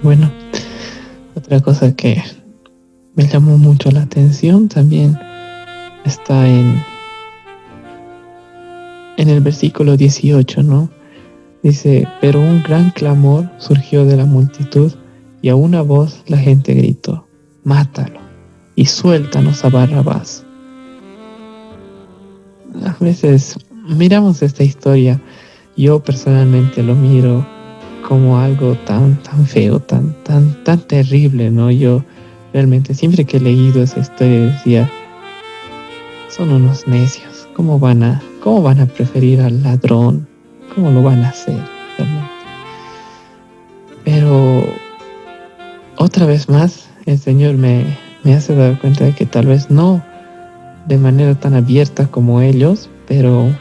Bueno, otra cosa que me llamó mucho la atención también está en el versículo 18, ¿no? Dice, pero un gran clamor surgió de la multitud y a una voz la gente gritó, mátalo y suéltanos a Barrabás. A veces miramos esta historia, yo personalmente lo miro como algo tan feo, tan terrible, ¿no? Yo realmente siempre que he leído esa historia decía, son unos necios, ¿cómo van a preferir al ladrón? ¿Cómo lo van a hacer realmente? Pero otra vez más el Señor me hace dar cuenta de que tal vez no de manera tan abierta como ellos, pero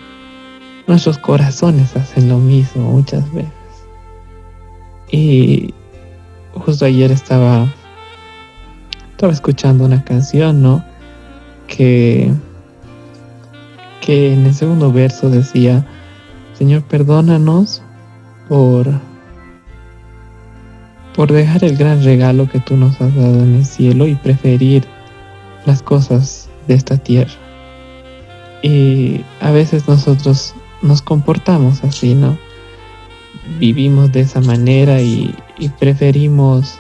nuestros corazones hacen lo mismo muchas veces. Y justo ayer estaba escuchando una canción, ¿no? Que en el segundo verso decía, Señor, perdónanos por dejar el gran regalo que tú nos has dado en el cielo y preferir las cosas de esta tierra. Y a veces nosotros nos comportamos así, ¿no? Vivimos de esa manera y preferimos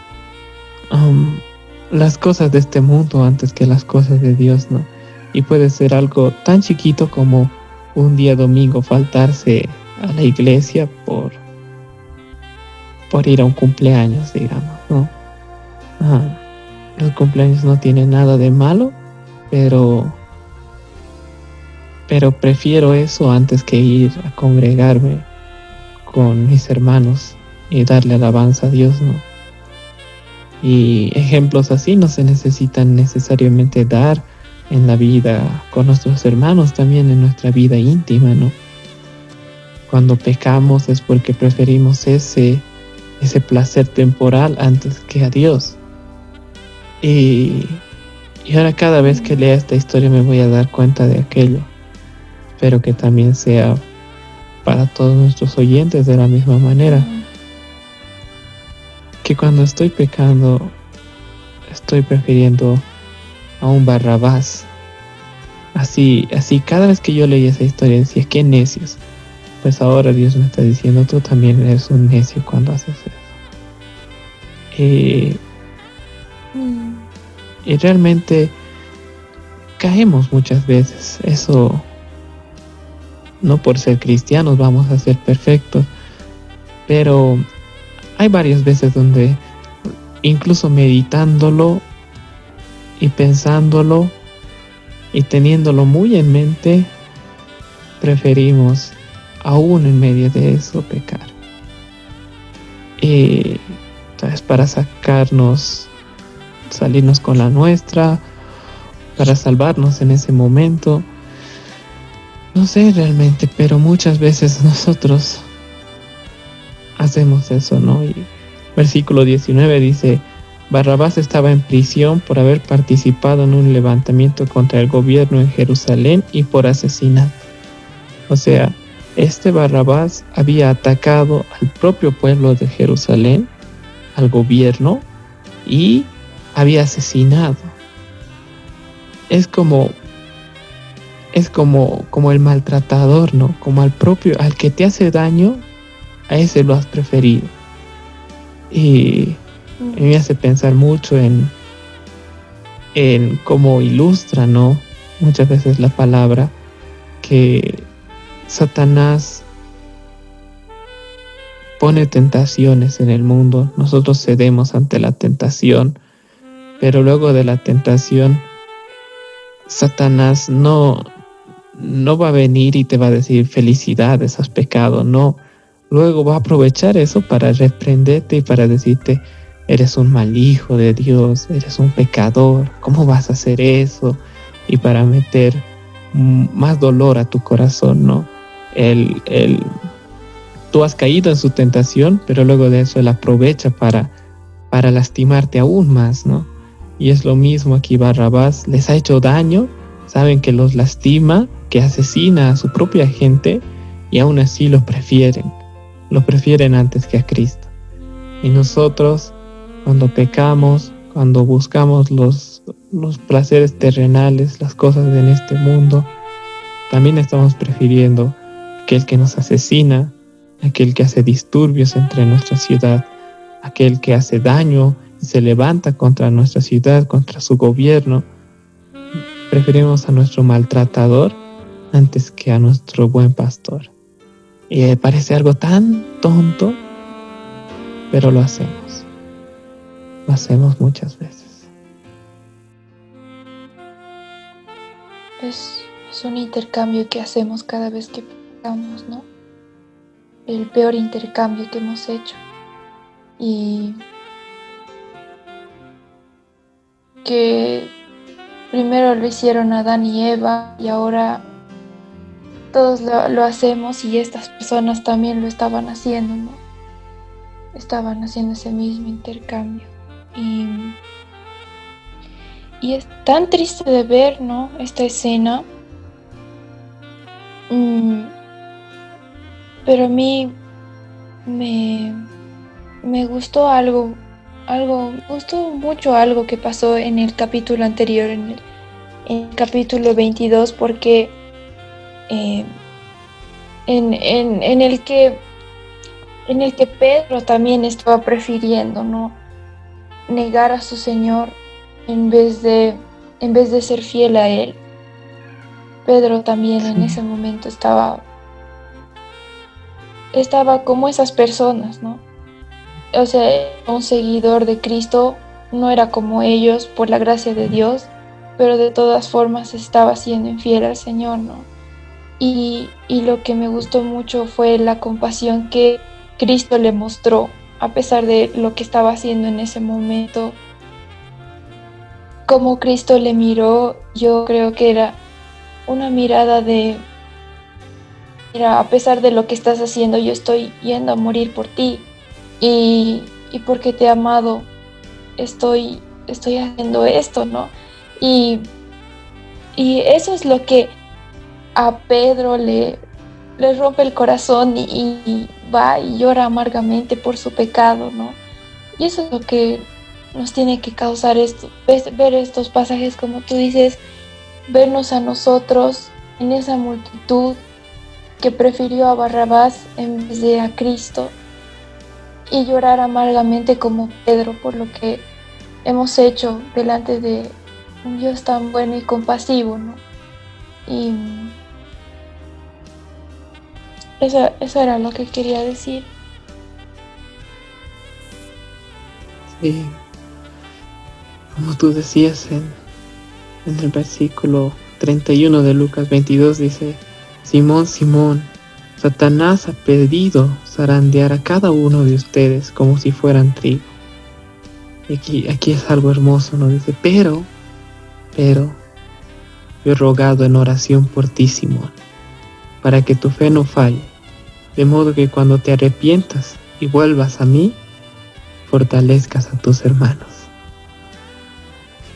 las cosas de este mundo antes que las cosas de Dios, ¿no? Y puede ser algo tan chiquito como un día domingo faltarse a la iglesia por ir a un cumpleaños, digamos, ¿no? Los cumpleaños no tienen nada de malo, pero prefiero eso antes que ir a congregarme con mis hermanos y darle alabanza a Dios, ¿no? Y ejemplos así no se necesitan necesariamente dar en la vida con nuestros hermanos, también en nuestra vida íntima, ¿no? Cuando pecamos es porque preferimos ese placer temporal antes que a Dios. Y ahora cada vez que lea esta historia me voy a dar cuenta de aquello. Espero que también sea para todos nuestros oyentes de la misma manera. Que cuando estoy pecando, estoy prefiriendo a un Barrabás. Así cada vez que yo leí esa historia decía, qué necios. Pues ahora Dios me está diciendo, tú también eres un necio cuando haces eso. Y realmente caemos muchas veces. Eso, no por ser cristianos vamos a ser perfectos, pero hay varias veces donde incluso meditándolo y pensándolo y teniéndolo muy en mente, preferimos aún en medio de eso pecar. Y entonces para salirnos con la nuestra, para salvarnos en ese momento, no sé realmente, pero muchas veces nosotros hacemos eso, ¿no? Y versículo 19 dice, Barrabás estaba en prisión por haber participado en un levantamiento contra el gobierno en Jerusalén y por asesinato. O sea, este Barrabás había atacado al propio pueblo de Jerusalén, al gobierno, y había asesinado. Es como el maltratador, ¿no? Como al que te hace daño, a ese lo has preferido. Y me hace pensar mucho en cómo ilustra, ¿no? Muchas veces la palabra que Satanás pone tentaciones en el mundo. Nosotros cedemos ante la tentación, pero luego de la tentación, Satanás no va a venir y te va a decir felicidades, has pecado, no. Luego va a aprovechar eso para reprenderte y para decirte, eres un mal hijo de Dios, eres un pecador, ¿cómo vas a hacer eso? Y para meter más dolor a tu corazón, ¿no? Tú has caído en su tentación, pero luego de eso él aprovecha para lastimarte aún más, ¿no? Y es lo mismo aquí. Barrabás les ha hecho daño, saben que los lastima, que asesina a su propia gente, y aún así lo prefieren antes que a Cristo. Y nosotros Cuando pecamos, cuando buscamos los placeres terrenales, las cosas en este mundo, también estamos prefiriendo aquel que nos asesina, aquel que hace disturbios entre nuestra ciudad, aquel que hace daño y se levanta contra nuestra ciudad, contra su gobierno. Preferimos a nuestro maltratador antes que a nuestro buen pastor. Y parece algo tan tonto, pero lo hacemos. Lo hacemos muchas veces. Es un intercambio que hacemos cada vez que pecamos, ¿no? El peor intercambio que hemos hecho. Y que primero lo hicieron Adán y Eva y ahora todos lo hacemos, y estas personas también lo estaban haciendo, ¿no? Estaban haciendo ese mismo intercambio. Y es tan triste de ver, ¿no? Esta escena. Pero a mí me gustó me gustó mucho algo que pasó en el capítulo anterior, en el capítulo 22, porque en el que Pedro también estaba prefiriendo, ¿no?, negar a su Señor en vez de ser fiel a Él. Pedro también en ese momento estaba como esas personas, ¿no? O sea, un seguidor de Cristo, no era como ellos por la gracia de Dios, pero de todas formas estaba siendo infiel al Señor, ¿no? Y lo que me gustó mucho fue la compasión que Cristo le mostró, a pesar de lo que estaba haciendo en ese momento. Como Cristo le miró, yo creo que era una mirada de: mira, a pesar de lo que estás haciendo, yo estoy yendo a morir por ti, y porque te he amado, estoy haciendo esto, ¿no? Y eso es lo que a Pedro le rompe el corazón, y va y llora amargamente por su pecado, ¿no? Y eso es lo que nos tiene que causar esto, ver estos pasajes, como tú dices, vernos a nosotros en esa multitud que prefirió a Barrabás en vez de a Cristo, y llorar amargamente como Pedro por lo que hemos hecho delante de un Dios tan bueno y compasivo, ¿no? Y eso era lo que quería decir. Sí, como tú decías en el versículo 31 de Lucas 22, dice: Simón, Simón, Satanás ha pedido zarandear a cada uno de ustedes como si fueran trigo. Y aquí es algo hermoso, ¿no? Dice, pero, yo he rogado en oración por ti, Simón, para que tu fe no falle, de modo que cuando te arrepientas y vuelvas a mí, fortalezcas a tus hermanos.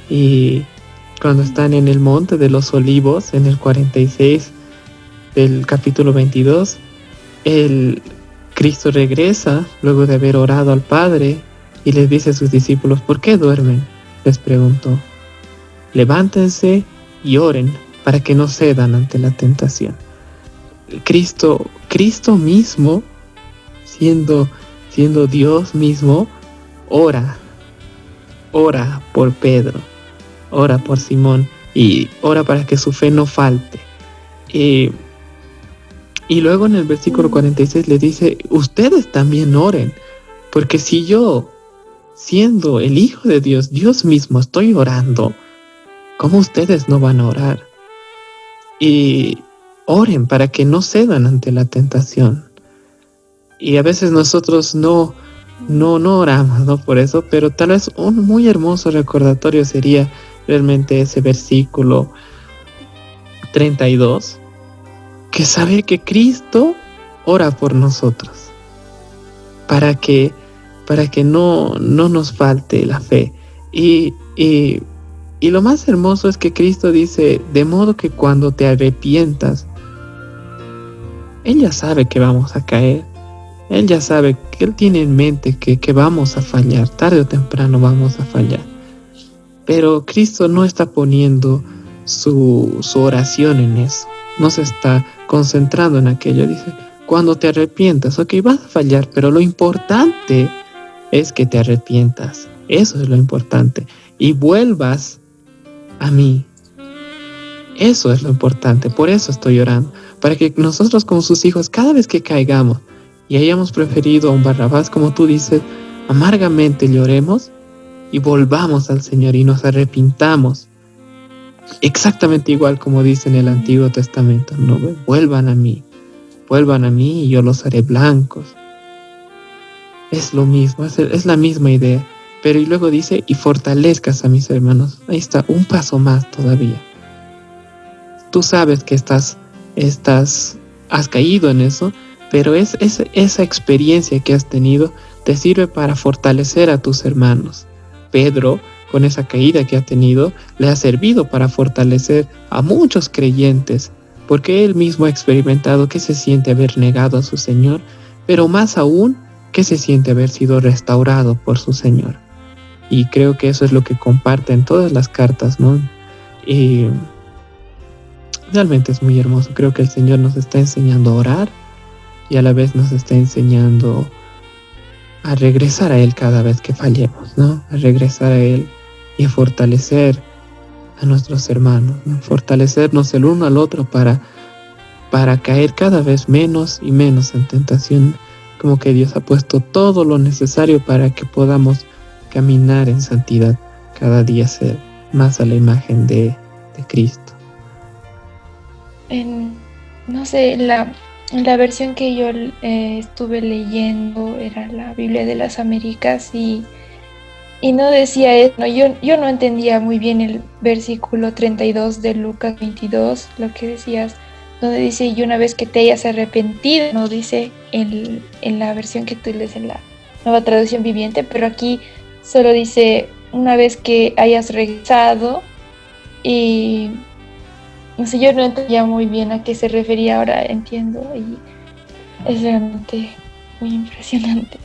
Y cuando están en el monte de los olivos, en el 46 del capítulo 22, el Cristo regresa luego de haber orado al Padre y les dice a sus discípulos: ¿por qué duermen?, les preguntó. Levántense y oren para que no cedan ante la tentación. Cristo mismo, siendo Dios mismo, ora por Pedro, ora por Simón y ora para que su fe no falte. Y luego en el versículo 46 le dice: ustedes también oren, porque si yo, siendo el Hijo de Dios, Dios mismo, estoy orando, ¿cómo ustedes no van a orar? Y oren para que no cedan ante la tentación. Y a veces nosotros no oramos, ¿no?, por eso, pero tal vez un muy hermoso recordatorio sería realmente ese versículo 32, que saber que Cristo ora por nosotros, para que no nos falte la fe. Y lo más hermoso es que Cristo dice: de modo que cuando te arrepientas, Él ya sabe que vamos a caer, Él ya sabe que Él tiene en mente que vamos a fallar, tarde o temprano vamos a fallar. Pero Cristo no está poniendo su oración en eso, no se está concentrando en aquello. Dice, cuando te arrepientas, ok, vas a fallar, pero lo importante es que te arrepientas. Eso es lo importante. Y vuelvas a mí. Eso es lo importante. Por eso estoy orando. Para que nosotros como sus hijos, cada vez que caigamos y hayamos preferido a un Barrabás, como tú dices, amargamente lloremos y volvamos al Señor y nos arrepintamos. Exactamente igual como dice en el Antiguo Testamento. No, vuelvan a mí y yo los haré blancos. Es lo mismo, es la misma idea. Pero y luego dice, y fortalezcas a mis hermanos. Ahí está, un paso más todavía. Tú sabes que has caído en eso, pero esa experiencia que has tenido te sirve para fortalecer a tus hermanos. Pedro, con esa caída que ha tenido, le ha servido para fortalecer a muchos creyentes, porque él mismo ha experimentado que se siente haber negado a su Señor, pero más aún que se siente haber sido restaurado por su Señor. Y creo que eso es lo que comparte en todas las cartas, ¿no? Y realmente es muy hermoso. Creo que el Señor nos está enseñando a orar y a la vez nos está enseñando a regresar a Él cada vez que fallemos, ¿no? A regresar a Él y a fortalecer a nuestros hermanos, ¿no? Fortalecernos el uno al otro para caer cada vez menos y menos en tentación. Como que Dios ha puesto todo lo necesario para que podamos caminar en santidad, cada día ser más a la imagen de Cristo. No sé, la versión que yo estuve leyendo era la Biblia de las Américas y no decía eso. Yo no entendía muy bien el versículo 32 de Lucas 22, lo que decías, donde dice, y una vez que te hayas arrepentido, no dice en la versión que tú lees en la Nueva Traducción Viviente, pero aquí solo dice, una vez que hayas regresado. Y no sé, yo no entendía muy bien a qué se refería, ahora entiendo y es realmente muy impresionante.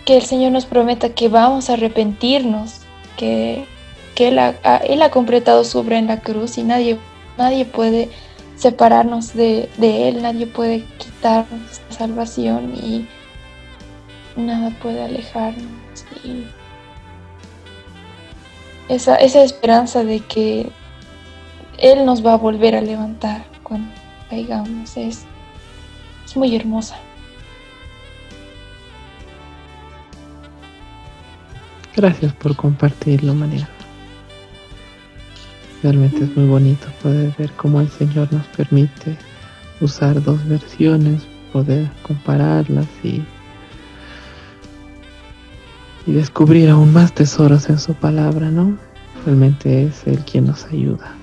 Que el Señor nos prometa que vamos a arrepentirnos, que Él ha completado su obra en la cruz y nadie puede separarnos de Él, nadie puede quitarnos esta salvación y nada puede alejarnos. Y esa esperanza de que Él nos va a volver a levantar cuando caigamos es muy hermosa. Gracias por compartirlo, María. Realmente es muy bonito poder ver cómo el Señor nos permite usar dos versiones, poder compararlas y descubrir aún más tesoros en su palabra, ¿no? Realmente es Él quien nos ayuda.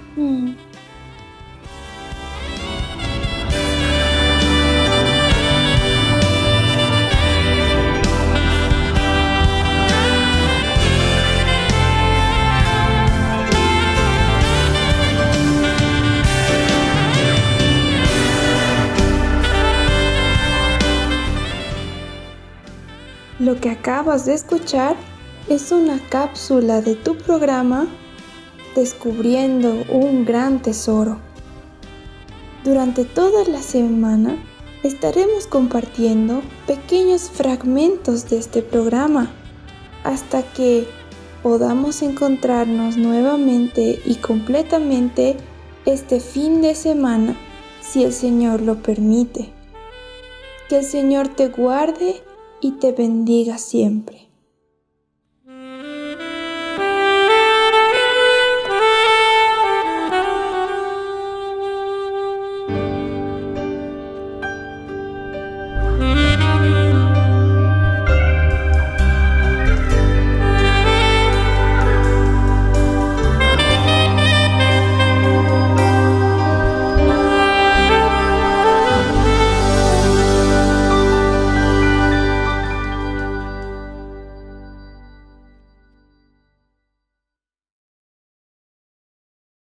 Lo que acabas de escuchar es una cápsula de tu programa Descubriendo un gran tesoro. Durante toda la semana estaremos compartiendo pequeños fragmentos de este programa hasta que podamos encontrarnos nuevamente y completamente este fin de semana, si el Señor lo permite. Que el Señor te guarde y te bendiga siempre.